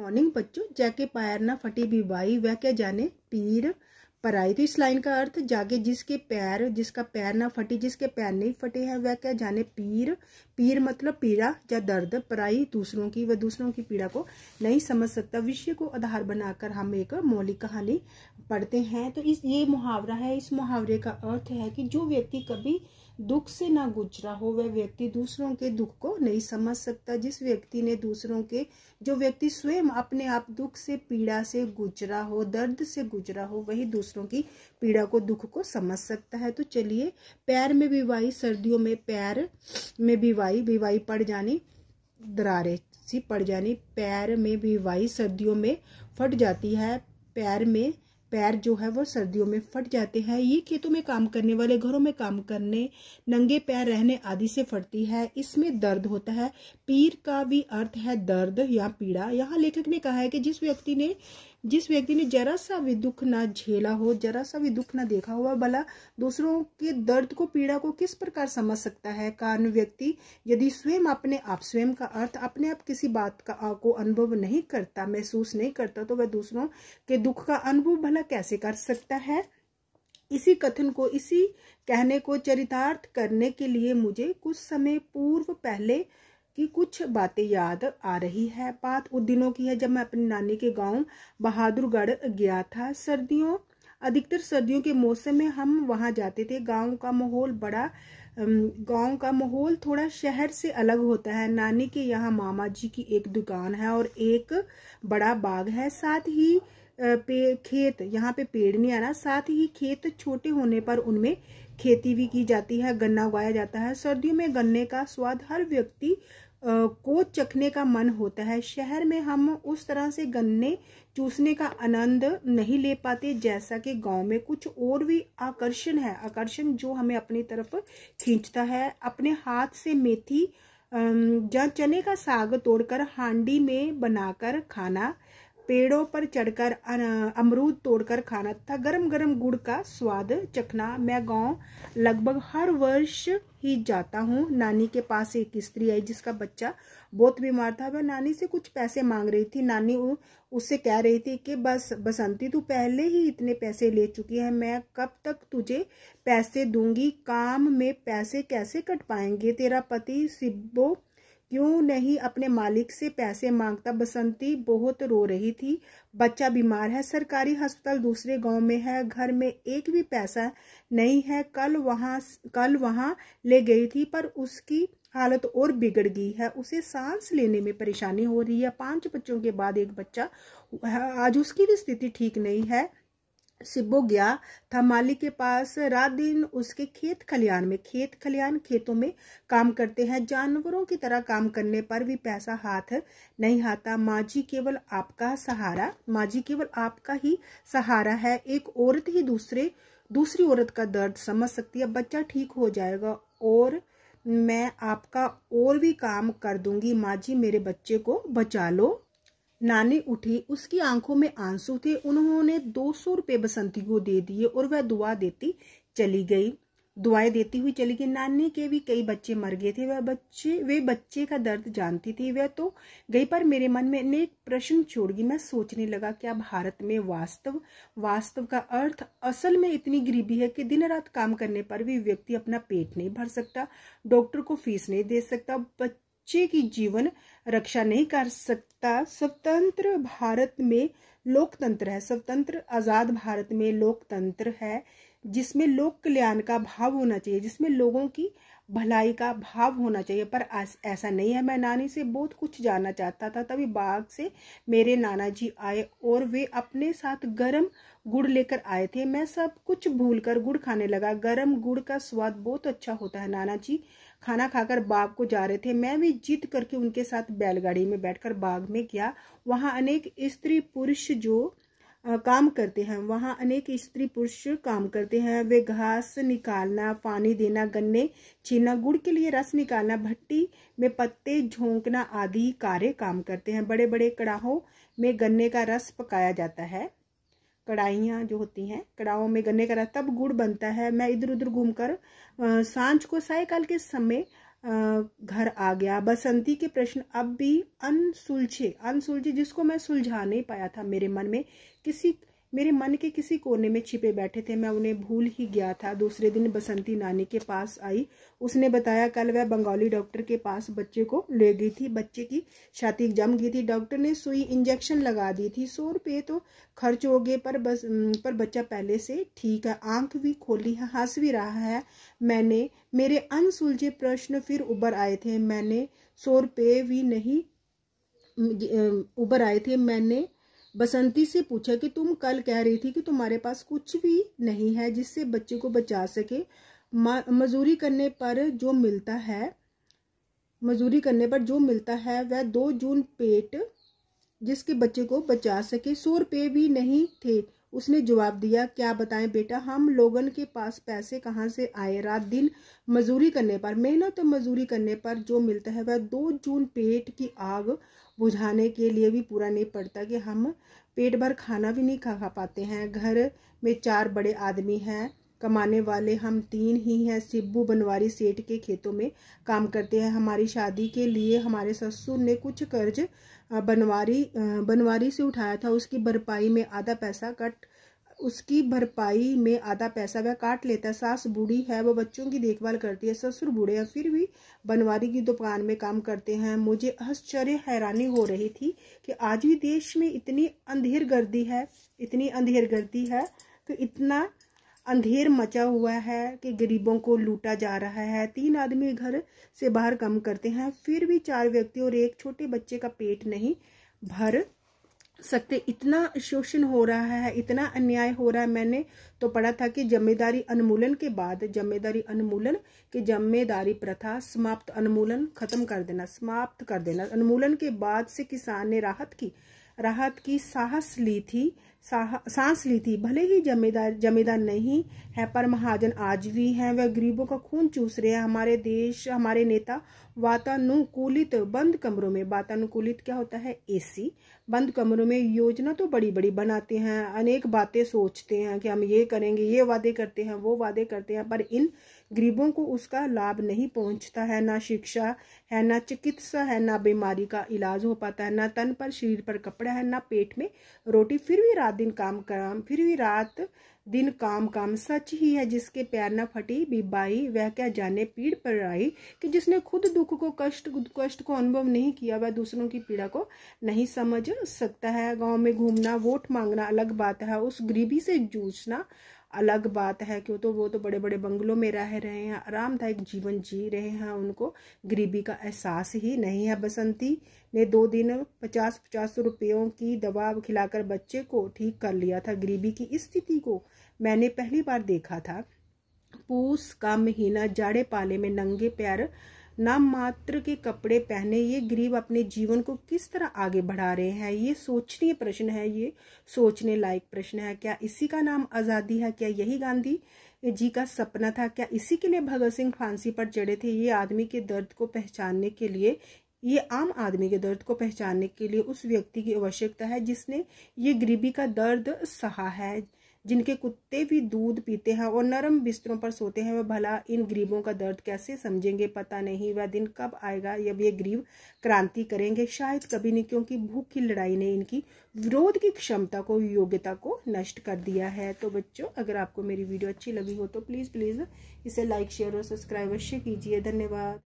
Morning बच्चों, जाके पैर ना फटे बिवाई वह क्या जाने पीर पराई। तो इस लाइन का अर्थ जागे जिसका पैर ना फटे, जिसके पैर नहीं फटे हैं वह क्या जाने पीर। पीर मतलब पीड़ा या दर्द, पराई दूसरों की, वह दूसरों की पीड़ा को नहीं समझ सकता। विषय को आधार बनाकर हम एक मौलिक कहानी पढ़ते हैं। तो ये मुहावरा है। इस मुहावरे का अर्थ है कि जो व्यक्ति कभी दुख से ना गुजरा हो वह व्यक्ति दूसरों के दुख को नहीं समझ सकता। जो व्यक्ति स्वयं अपने आप दुख से, पीड़ा से गुजरा हो, दर्द से गुजरा हो, वही दूसरों की पीड़ा को, दुख को समझ सकता है। तो चलिए, पैर में बिवाई सर्दियों में, पैर में बिवाई पड़ जानी, दरारें सी पड़ जानी। पैर में बिवाई सर्दियों में फट जाती है। पैर जो है वो सर्दियों में फट जाते हैं। ये खेतों में काम करने वाले, घरों में काम करने, नंगे पैर रहने आदि से फटती है। इसमें दर्द होता है। पीर का भी अर्थ है दर्द या पीड़ा। यहाँ लेखक ने कहा है कि जिस व्यक्ति ने जरा सा भी दुख ना झेला हो, जरा सा भी दुख ना देखा हो, वह भला दूसरों के दर्द को, पीड़ा को किस प्रकार समझ सकता है। कारण व्यक्ति यदि स्वयं का अर्थ अपने आप किसी बात को अनुभव नहीं करता, महसूस नहीं करता, तो वह दूसरों के दुख का अनुभव भला कैसे कर सकता है। इसी कहने को चरितार्थ करने के लिए मुझे कुछ समय पूर्व पहले की कुछ बातें याद आ रही है। बात उन दिनों की है जब मैं अपनी नानी के गांव बहादुरगढ़ गया था। अधिकतर सर्दियों के मौसम में हम वहां जाते थे। गांव का माहौल थोड़ा शहर से अलग होता है। नानी के यहाँ मामा जी की एक दुकान है और एक बड़ा बाग है। साथ ही खेत, यहाँ पे पेड़ नहीं आना, साथ ही खेत छोटे होने पर उनमें खेती भी की जाती है, गन्ना उगाया जाता है। सर्दियों में गन्ने का स्वाद हर व्यक्ति को चखने का मन होता है। शहर में हम उस तरह से गन्ने चूसने का आनंद नहीं ले पाते जैसा कि गांव में। कुछ और भी आकर्षण जो हमें अपनी तरफ खींचता है। अपने हाथ से मेथी या चने का साग तोड़कर हांडी में बनाकर खाना, पेड़ों पर चढ़कर अमरूद तोड़कर खाना तथा गरम गरम गुड़ का स्वाद चखना। मैं गांव लगभग हर वर्ष ही जाता हूँ। नानी के पास एक स्त्री आई जिसका बच्चा बहुत बीमार था। वह नानी से कुछ पैसे मांग रही थी। नानी उससे कह रही थी कि बस बसंती, तू पहले ही इतने पैसे ले चुकी है, मैं कब तक तुझे पैसे दूंगी। काम में पैसे कैसे कट पाएंगे। तेरा पति सिब्बो क्यों नहीं अपने मालिक से पैसे मांगता। बसंती बहुत रो रही थी। बच्चा बीमार है, सरकारी अस्पताल दूसरे गांव में है, घर में एक भी पैसा नहीं है। कल वहां ले गई थी पर उसकी हालत और बिगड़ गई है। उसे सांस लेने में परेशानी हो रही है। 5 बच्चों के बाद एक बच्चा, आज उसकी भी स्थिति ठीक नहीं है। सिब्बो गया था माली के पास। रात दिन उसके खेतों में काम करते हैं। जानवरों की तरह काम करने पर भी पैसा हाथ नहीं आता। माँ जी केवल आपका ही सहारा है। एक औरत ही दूसरी औरत का दर्द समझ सकती है। बच्चा ठीक हो जाएगा और मैं आपका और भी काम कर दूंगी। माँ जी, मेरे बच्चे को बचा लो। नानी उठी, उसकी आंखों में आंसू थे। उन्होंने 200 रुपये बसंती को दे दिए और वह दुआएं देती हुई चली गई। नानी के भी कई बच्चे मर गए थे। वे बच्चे का दर्द जानती थी। वह तो गई पर मेरे मन में अनेक प्रश्न छोड़ गई। मैं सोचने लगा, क्या भारत में वास्तव का अर्थ असल में इतनी गरीबी है कि दिन रात काम करने पर भी व्यक्ति अपना पेट नहीं भर सकता, डॉक्टर को फीस नहीं दे सकता, बच्चे की जीवन रक्षा नहीं कर सकता। स्वतंत्र आजाद भारत में लोकतंत्र है जिसमें लोक कल्याण का भाव होना चाहिए, जिसमें लोगों की भलाई का भाव होना चाहिए, पर ऐसा नहीं है। मैं नानी से बहुत कुछ जानना चाहता था। तभी बाग से मेरे नाना जी आए और वे अपने साथ गरम गुड़ लेकर आए थे। मैं सब कुछ भूलकर गुड़ खाने लगा। गरम गुड़ का स्वाद बहुत अच्छा होता है। नाना जी खाना खाकर बाग को जा रहे थे। मैं भी जिद करके उनके साथ बैलगाड़ी में बैठकर बाग में गया। वहां अनेक स्त्री पुरुष काम करते हैं। वे घास निकालना, पानी देना, गन्ने छीलना, गुड़ के लिए रस निकालना, भट्टी में पत्ते झोंकना आदि कार्य काम करते हैं। बड़े बड़े कड़ाहों में गन्ने का रस पकाया जाता है। कढ़ाइयाँ जो होती हैं, कड़ाहों में गन्ने का रस, तब गुड़ बनता है। मैं इधर उधर घूमकर सांझ को सायकाल के समय घर आ गया। बसंती के प्रश्न अब भी अनसुलझे जिसको मैं सुलझा नहीं पाया था। मेरे मन के किसी कोने में छिपे बैठे थे, मैं उन्हें भूल ही गया था। दूसरे दिन बसंती नानी के पास आई। उसने बताया कल वह बंगाली डॉक्टर के पास बच्चे को ले गई थी। बच्चे की छाती जम गई थी। डॉक्टर ने सुई इंजेक्शन लगा दी थी। 100 रुपये तो खर्च हो गए, पर बच्चा पहले से ठीक है, आंख भी खोली है, हंस भी रहा है। मेरे अनसुलझे प्रश्न फिर उबर आए थे। मैंने 100 रुपये भी नहीं उबर आए थे। मैंने बसंती से पूछा कि तुम कल कह रही थी कि तुम्हारे पास कुछ भी नहीं है जिससे बच्चे को बचा सके। मजदूरी करने पर जो मिलता है वह 2 जून पेट जिसके बच्चे को बचा सके। 100 रुपये भी नहीं थे। उसने जवाब दिया, क्या बताएं बेटा, हम लोगन के पास पैसे कहाँ से आए। रात दिन मजदूरी करने पर, मेहनत मजदूरी करने पर जो मिलता है वह 2 जून पेट की आग बुझाने के लिए भी पूरा नहीं पड़ता कि हम पेट भर खाना भी नहीं खा पाते हैं। घर में 4 बड़े आदमी हैं, कमाने वाले हम 3 ही हैं। सिब्बू बनवारी सेठ के खेतों में काम करते हैं। हमारी शादी के लिए हमारे ससुर ने कुछ कर्ज बनवारी से उठाया था। उसकी भरपाई में आधा पैसा वह काट लेता है। सास बूढ़ी है, वो बच्चों की देखभाल करती है। ससुर बूढ़े हैं, फिर भी बनवारी की दुकान में काम करते हैं। मुझे हैरानी हो रही थी कि आज भी देश में इतनी अंधेर गर्दी है कि इतना अंधेर मचा हुआ है कि गरीबों को लूटा जा रहा है। 3 आदमी घर से बाहर काम करते हैं, फिर भी 4 व्यक्ति और एक छोटे बच्चे का पेट नहीं भर सकते। इतना शोषण हो रहा है, इतना अन्याय हो रहा है। मैंने तो पढ़ा था कि जिम्मेदारी अन्मूलन के जिम्मेदारी प्रथा समाप्त कर देना। अन्मूलन के बाद से किसान ने राहत की सांस ली थी। भले ही जमींदार नहीं है, पर महाजन आज भी हैं। वह गरीबों का खून चूस रहे हैं। हमारे नेता वातानुकूलित बंद कमरों में, वातानुकूलित क्या होता है, एसी, बंद कमरों में योजना तो बड़ी बड़ी बनाते हैं, अनेक बातें सोचते हैं कि हम ये करेंगे, ये वादे करते हैं, वो वादे करते हैं, पर इन गरीबों को उसका लाभ नहीं पहुंचता है। ना शिक्षा है, ना चिकित्सा है, ना बीमारी का इलाज हो पाता है, ना तन पर शरीर पर कपड़ा है, ना पेट में रोटी। फिर भी रात दिन काम। सच ही है, जिसके पैर न फटी बीबाई वह क्या जाने पीड़ पर आई। कि जिसने खुद दुख को कष्ट को अनुभव नहीं किया वह दूसरों की पीड़ा को नहीं समझ सकता है। गांव में घूमना, वोट मांगना अलग बात है, उस गरीबी से जूझना अलग बात है। क्यों तो वो तो बड़े बड़े बंगलों में रह रहे हैं, आरामदायक जीवन जी रहे हैं, उनको गरीबी का एहसास ही नहीं है। बसंती ने 2 दिन 50 रुपयों की दवा खिलाकर बच्चे को ठीक कर लिया था। गरीबी की इस स्थिति को मैंने पहली बार देखा था। पूस का महीना, जाड़े पाले में नंगे पैर नाम मात्र के कपड़े पहने ये गरीब अपने जीवन को किस तरह आगे बढ़ा रहे हैं, ये सोचनीय प्रश्न है, ये सोचने लायक प्रश्न है। क्या इसी का नाम आज़ादी है? क्या यही गांधी जी का सपना था? क्या इसी के लिए भगत सिंह फांसी पर चढ़े थे? ये आम आदमी के दर्द को पहचानने के लिए उस व्यक्ति की आवश्यकता है जिसने ये गरीबी का दर्द सहा है, जिनके कुत्ते भी दूध पीते हैं और नरम बिस्तरों पर सोते हैं। वह भला इन गरीबों का दर्द कैसे समझेंगे? पता नहीं वह दिन कब आएगा जब ये गरीब क्रांति करेंगे। शायद कभी नहीं, क्योंकि भूख की लड़ाई ने इनकी विरोध की क्षमता को, योग्यता को नष्ट कर दिया है। तो बच्चों, अगर आपको मेरी वीडियो अच्छी लगी हो तो प्लीज़ इसे लाइक, शेयर और सब्सक्राइब अवश्य कीजिए। धन्यवाद।